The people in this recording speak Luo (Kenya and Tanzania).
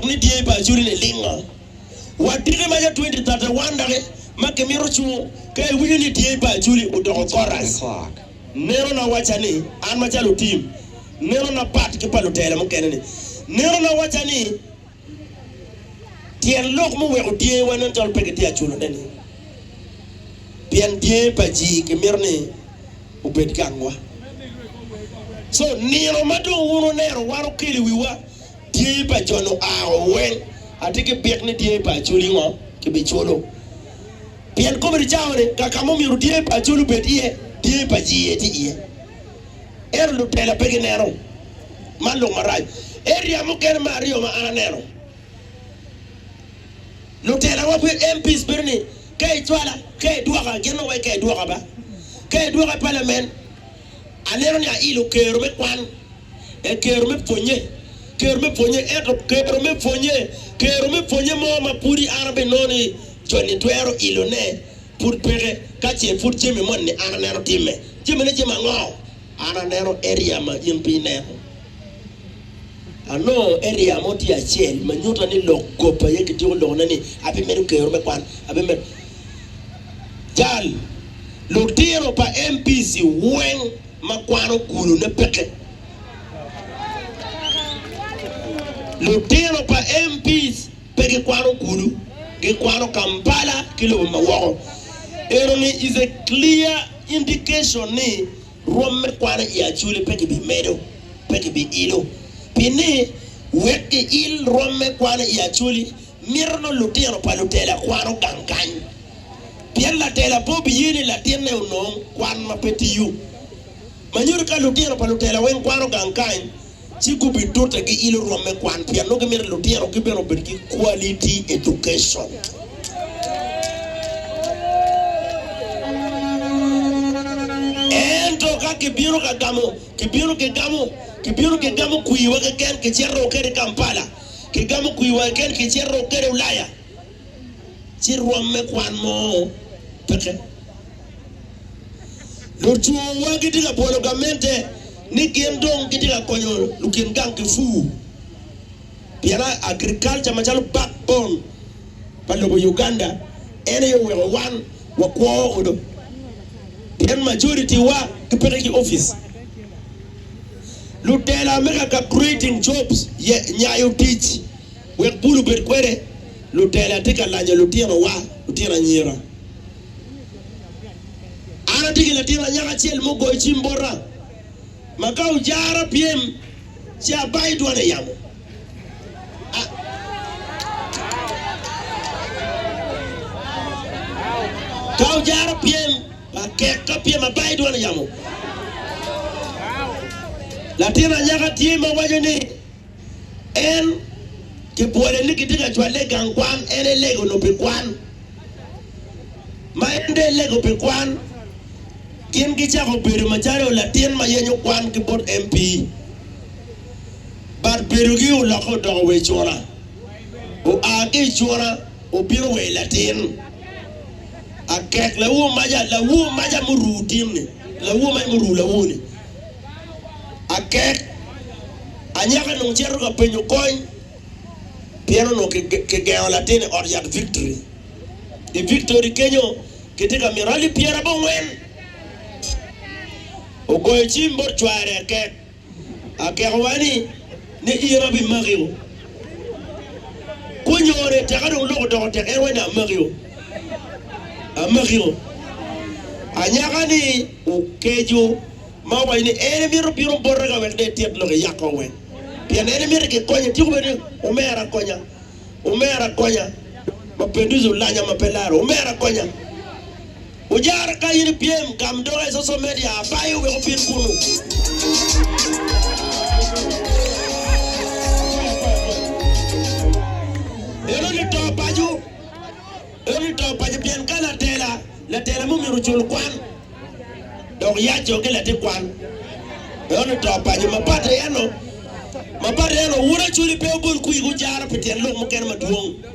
dok ni die pa churi ne lingo watire ma 2031 dare make miro chu ke wini ni die pa churi udoko chorus nero na wachani an machalo team nero na pat ke palo tele mo kenene nero na wachani tien lok mo we die wanan tol peketi achulo deni bien die pa ji ke mirne ubed gangwa so nero madu uno nero waro kili wiwa die pa jono awen atike biek ne die pa chuli ngo ke be cholo bien ko bri jawre kakamo miru die pa chulu bedie die pa ji eti ie lu tela pege nero malo maraj area mo ken mario ma anero lu tela wa MPs birni kay twala kay duaka geno way kay duaka ba kay duaka parliament anero ni ilo kero me kwan e kero me ponye kero me ponye mo ma puri arabe noni joni twero ilo ne pour pere kache pour jeme mon ni anero timme jeme ne jema ngo anero area ma yimpi nero ano area mo ti achiel manyuta ni lokopa yeke ti lo nani abi meru kero me kwan abi mer jal lo tiro pa MPC wen makwano kulu ne peke lo tiro pa MPs peke kwano kulu ke kwano Kampala kilo mawako eroni is a clear indication ni rome kwano ya chule peke bi medo peke bi ilo pini weke il rome kwano ya chuli mirno lo tiro pa lo tela kwano gangan pian la tela bobi yini la tiene uno kwan mapeti yu manyur ka lutiro pa lutela wen kwano gankan chiku bidota ki ilo rome kwan pia no ke mir lutiro ki bero berki quality education ento ka ke biro ka gamo kuiwa ke ken ke cerro ke Kampala ke gamo kuiwa ken ke cerro ke Ulaya ci rome kwan mo peke Lortu wa kitika polo gamente ni kiendong kitika konyo lukin gang kifu piana agriculture machalo backbone palobo Uganda ene yo we one wa kwa odo pian majority wa kipere ki office lutela mega ka creating jobs ye nyayo teach we bulu berkwere lutela tika lanya lutino wa lutira nyira ana tigi la tira nyaka chiel mo go chimbora makau jara PM sia bai duane yamo kau jara PM pakeka PM bai duane yamo la tira nyaka tiema wajoni en ke puede ni kitika chwale gangwan ene lego no pikwan maende lego pikwan kien kicha ko beru macharo la tien mayenyo kwan ki bot MP bar beru gi la ko do we chora o a ke chora o biro we la tien a kek la wu maja muru timni la wu mai muru la wu ni a kek anyaka no chero ka penyo coin piano no ke gao la tien or ya victory the victory kenyo kitika mirali piera bonwen o goy chimbo chware ke akerwani ni ira bi mario kunyore takado loko to te erwana mario anyakani o keju mawa ni ene biro borra ga welde tiet lo yakko wen pian ene mir ke konya tikubeni umera konya mapenduzo lanya mapelaro umera konya ujara ka yini PM kam doga social media bayu we opin kunu ero ni to paju bien kala la tela mo miru chul kwan dog ya joge la te kwan ero ni to paju mapatre yano wura chuli pe bul ku ujara peten lo mo ken maduong